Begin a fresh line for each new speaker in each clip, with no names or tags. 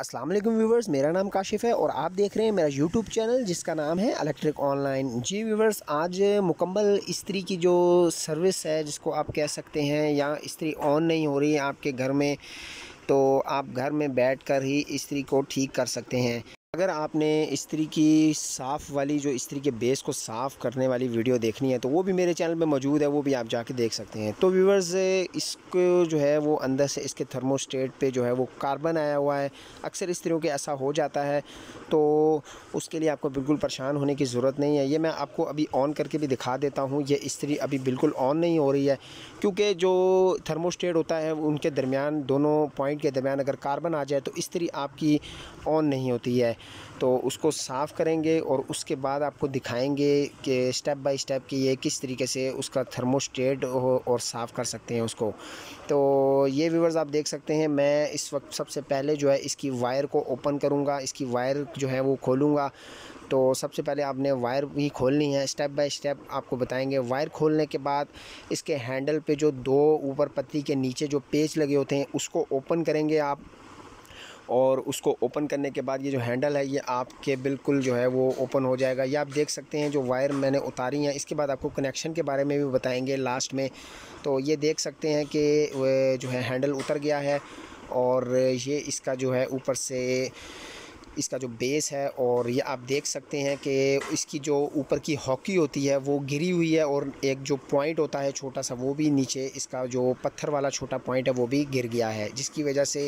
अस्सलाम वालेकुम व्यूवर्स, मेरा नाम काशिफ़ है और आप देख रहे हैं मेरा यूट्यूब चैनल जिसका नाम है इलेक्ट्रिक ऑनलाइन। जी व्यूवर्स, आज मुकम्मल इस्त्री की जो सर्विस है जिसको आप कह सकते हैं, या इस्त्री ऑन नहीं हो रही है आपके घर में, तो आप घर में बैठकर ही इस्त्री को ठीक कर सकते हैं। अगर आपने इस्त्री की साफ़ वाली जो इस्त्री के बेस को साफ़ करने वाली वीडियो देखनी है तो वो भी मेरे चैनल पे मौजूद है, वो भी आप जाके देख सकते हैं। तो व्यूवर्स, इसको जो है वो अंदर से इसके थर्मोस्टेट पे जो है वो कार्बन आया हुआ है। अक्सर इस्त्रियों के ऐसा हो जाता है, तो उसके लिए आपको बिल्कुल परेशान होने की ज़रूरत नहीं है। ये मैं आपको अभी ऑन करके भी दिखा देता हूँ। ये इस्त्री अभी बिल्कुल ऑन नहीं हो रही है, क्योंकि जो थर्मोस्टेट होता है उनके दरमियान, दोनों पॉइंट के दरमियान अगर कार्बन आ जाए तो इस्त्री आपकी ऑन नहीं होती है। तो उसको साफ़ करेंगे और उसके बाद आपको दिखाएंगे कि स्टेप बाय स्टेप कि ये किस तरीके से उसका थर्मोस्टेट और साफ़ कर सकते हैं उसको। तो ये व्यूवर्स आप देख सकते हैं, मैं इस वक्त सबसे पहले जो है इसकी वायर को ओपन करूँगा, इसकी वायर जो है वो खोलूँगा। तो सबसे पहले आपने वायर ही खोलनी है, स्टेप बाय स्टेप आपको बताएंगे। वायर खोलने के बाद इसके हैंडल पे जो दो ऊपर पत्ती के नीचे जो पेच लगे होते हैं उसको ओपन करेंगे आप, और उसको ओपन करने के बाद ये जो हैंडल है ये आपके बिल्कुल जो है वो ओपन हो जाएगा। ये आप देख सकते हैं जो वायर मैंने उतारी हैं। इसके बाद आपको कनेक्शन के बारे में भी बताएंगे लास्ट में। तो ये देख सकते हैं कि जो है हैंडल उतर गया है, और ये इसका जो है ऊपर से इसका जो बेस है, और ये आप देख सकते हैं कि इसकी जो ऊपर की हॉकी होती है वो गिरी हुई है, और एक जो पॉइंट होता है छोटा सा वो भी नीचे, इसका जो पत्थर वाला छोटा पॉइंट है वो भी गिर गया है, जिसकी वजह से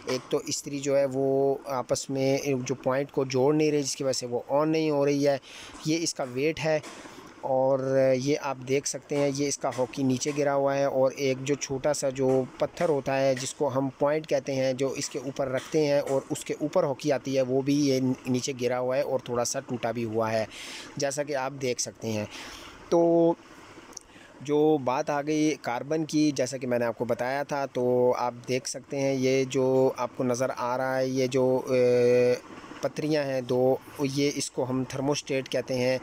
एक तो इस्त्री जो है वो आपस में जो पॉइंट को जोड़ नहीं रही, जिसकी वजह से वो ऑन नहीं हो रही है। ये इसका वेट है, और ये आप देख सकते हैं ये इसका हॉकी नीचे गिरा हुआ है, और एक जो छोटा सा जो पत्थर होता है जिसको हम पॉइंट कहते हैं जो इसके ऊपर रखते हैं और उसके ऊपर हॉकी आती है, वो भी ये नीचे गिरा हुआ है और थोड़ा सा टूटा भी हुआ है, जैसा कि आप देख सकते हैं। तो जो बात आ गई कार्बन की, जैसा कि मैंने आपको बताया था, तो आप देख सकते हैं ये जो आपको नज़र आ रहा है, ये जो पत्रियां हैं दो, ये इसको हम थर्मोस्टेट कहते हैं।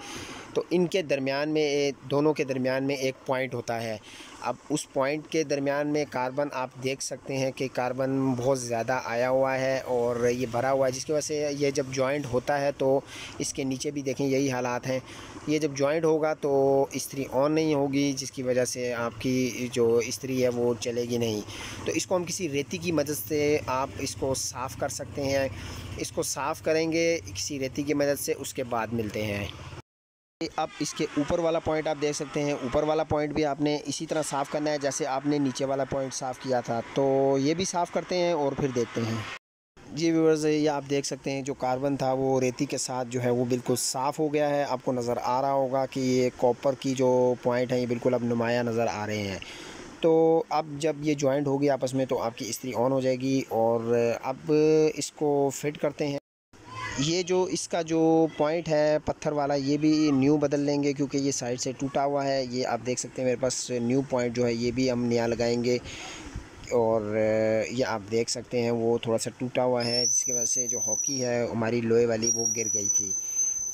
तो इनके दरमियान में, दोनों के दरमियान में एक पॉइंट होता है। अब उस पॉइंट के दरमियान में कार्बन आप देख सकते हैं कि कार्बन बहुत ज़्यादा आया हुआ है और ये भरा हुआ है, जिसकी वजह से ये जब जॉइंट होता है तो इसके नीचे भी देखें यही हालात हैं। ये जब जॉइंट होगा तो इस्त्री ऑन नहीं होगी, जिसकी वजह से आपकी जो इस्त्री है वो चलेगी नहीं। तो इसको हम किसी रेती की मदद से आप इसको साफ़ कर सकते हैं। इसको साफ़ करेंगे किसी रेती की मदद से, उसके बाद मिलते हैं। अब इसके ऊपर वाला पॉइंट आप देख सकते हैं, ऊपर वाला पॉइंट भी आपने इसी तरह साफ़ करना है जैसे आपने नीचे वाला पॉइंट साफ़ किया था। तो ये भी साफ़ करते हैं और फिर देखते हैं। जी व्यूअर्स, ये आप देख सकते हैं जो कार्बन था वो रेती के साथ जो है वो बिल्कुल साफ़ हो गया है। आपको नज़र आ रहा होगा कि ये कॉपर की जो पॉइंट है ये बिल्कुल अब नुमाया नज़र आ रहे हैं। तो अब जब ये जॉइंट होगी आपस में तो आपकी इस्त्री ऑन हो जाएगी, और अब इसको फिट करते हैं। ये जो इसका जो पॉइंट है पत्थर वाला, ये भी न्यू बदल लेंगे क्योंकि ये साइड से टूटा हुआ है। ये आप देख सकते हैं मेरे पास न्यू पॉइंट जो है ये भी हम नया लगाएंगे, और ये आप देख सकते हैं वो थोड़ा सा टूटा हुआ है, जिसकी वजह से जो हॉकी है हमारी लोहे वाली वो गिर गई थी।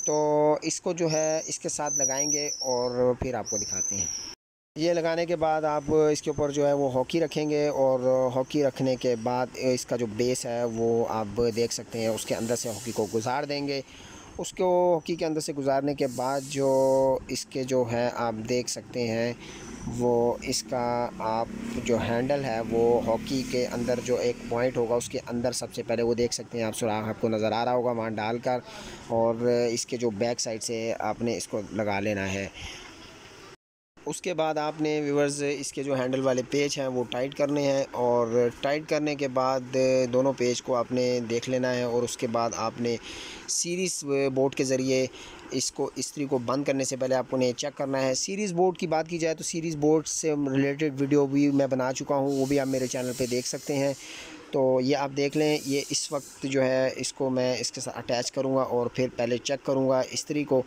तो इसको जो है इसके साथ लगाएंगे और फिर आपको दिखाते हैं। ये लगाने के बाद आप इसके ऊपर जो है वो हॉकी रखेंगे, और हॉकी रखने के बाद इसका जो बेस है वो आप देख सकते हैं उसके अंदर से हॉकी को गुजार देंगे। उसको हॉकी के अंदर से गुजारने के बाद जो इसके जो है आप देख सकते हैं वो इसका आप जो हैंडल है वो हॉकी के अंदर जो एक पॉइंट होगा उसके अंदर सबसे पहले वो देख सकते हैं आप, सुराख आपको नज़र आ रहा होगा वहाँ डालकर, और इसके जो बैक साइड से आपने इसको लगा लेना है। उसके बाद आपने व्यूअर्स इसके जो हैंडल वाले पेच हैं वो टाइट करने हैं, और टाइट करने के बाद दोनों पेच को आपने देख लेना है, और उसके बाद आपने सीरीज़ बोर्ड के ज़रिए इसको इस्त्री को बंद करने से पहले आपको ने चेक करना है। सीरीज़ बोर्ड की बात की जाए तो सीरीज़ बोर्ड से रिलेटेड वीडियो भी मैं बना चुका हूँ, वो भी आप मेरे चैनल पे देख सकते हैं। तो ये आप देख लें, ये इस वक्त जो है इसको मैं इसके साथ अटैच करूँगा और फिर पहले चेक करूँगा इस्त्री को।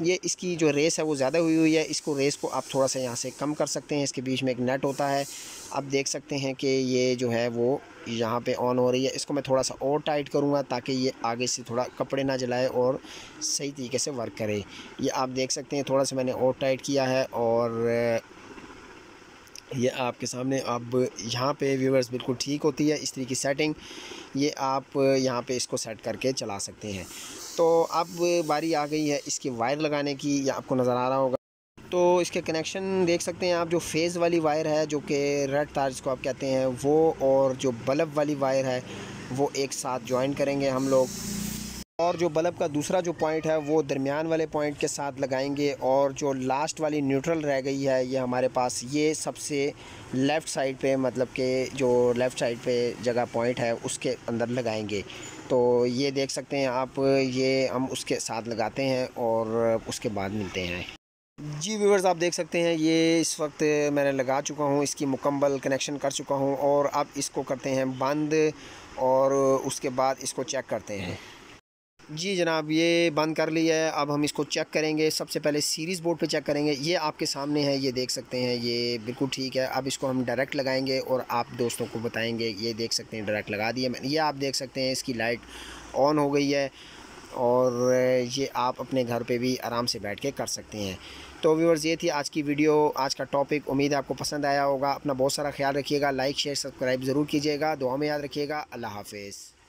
ये इसकी जो रेस है वो ज़्यादा हुई है, इसको रेस को आप थोड़ा सा यहाँ से कम कर सकते हैं। इसके बीच में एक नेट होता है, आप देख सकते हैं कि ये जो है वो यहाँ पे ऑन हो रही है। इसको मैं थोड़ा सा और टाइट करूँगा ताकि ये आगे से थोड़ा कपड़े ना जलाए और सही तरीके से वर्क करे। ये आप देख सकते हैं थोड़ा सा मैंने और टाइट किया है, और ये आपके सामने अब यहाँ पे व्यूअर्स बिल्कुल ठीक होती है इस्त्री की सेटिंग। ये आप यहाँ पे इसको सेट करके चला सकते हैं। तो अब बारी आ गई है इसकी वायर लगाने की। ये आपको नज़र आ रहा होगा। तो इसके कनेक्शन देख सकते हैं आप, जो फेज़ वाली वायर है जो कि रेड तार जिसको आप कहते हैं वो, और जो बल्ब वाली वायर है वो एक साथ ज्वाइन करेंगे हम लोग। और जो बल्ब का दूसरा जो पॉइंट है वो दरमियान वाले पॉइंट के साथ लगाएंगे। और जो लास्ट वाली न्यूट्रल रह गई है ये हमारे पास ये सबसे लेफ़्ट साइड पे, मतलब कि जो लेफ़्ट साइड पे जगह पॉइंट है उसके अंदर लगाएंगे। तो ये देख सकते हैं आप, ये हम उसके साथ लगाते हैं और उसके बाद मिलते हैं। जी व्यूअर्स, आप देख सकते हैं ये इस वक्त मैंने लगा चुका हूँ, इसकी मुकम्मल कनेक्शन कर चुका हूँ। और अब इसको करते हैं बंद और उसके बाद इसको चेक करते हैं। जी जनाब, ये बंद कर लिया है। अब हम इसको चेक करेंगे। सबसे पहले सीरीज़ बोर्ड पे चेक करेंगे। ये आपके सामने है, ये देख सकते हैं, ये बिल्कुल ठीक है। अब इसको हम डायरेक्ट लगाएंगे और आप दोस्तों को बताएंगे। ये देख सकते हैं डायरेक्ट लगा दिया मैंने। ये आप देख सकते हैं इसकी लाइट ऑन हो गई है और ये आप अपने घर पे भी आराम से बैठ के कर सकते हैं। तो व्यूअर्स, ये थी आज की वीडियो, आज का टॉपिक। उम्मीद है आपको पसंद आया होगा। अपना बहुत सारा ख्याल रखिएगा। लाइक शेयर सब्सक्राइब ज़रूर कीजिएगा। दुआ में याद रखिएगा। अल्लाह हाफ़िज़।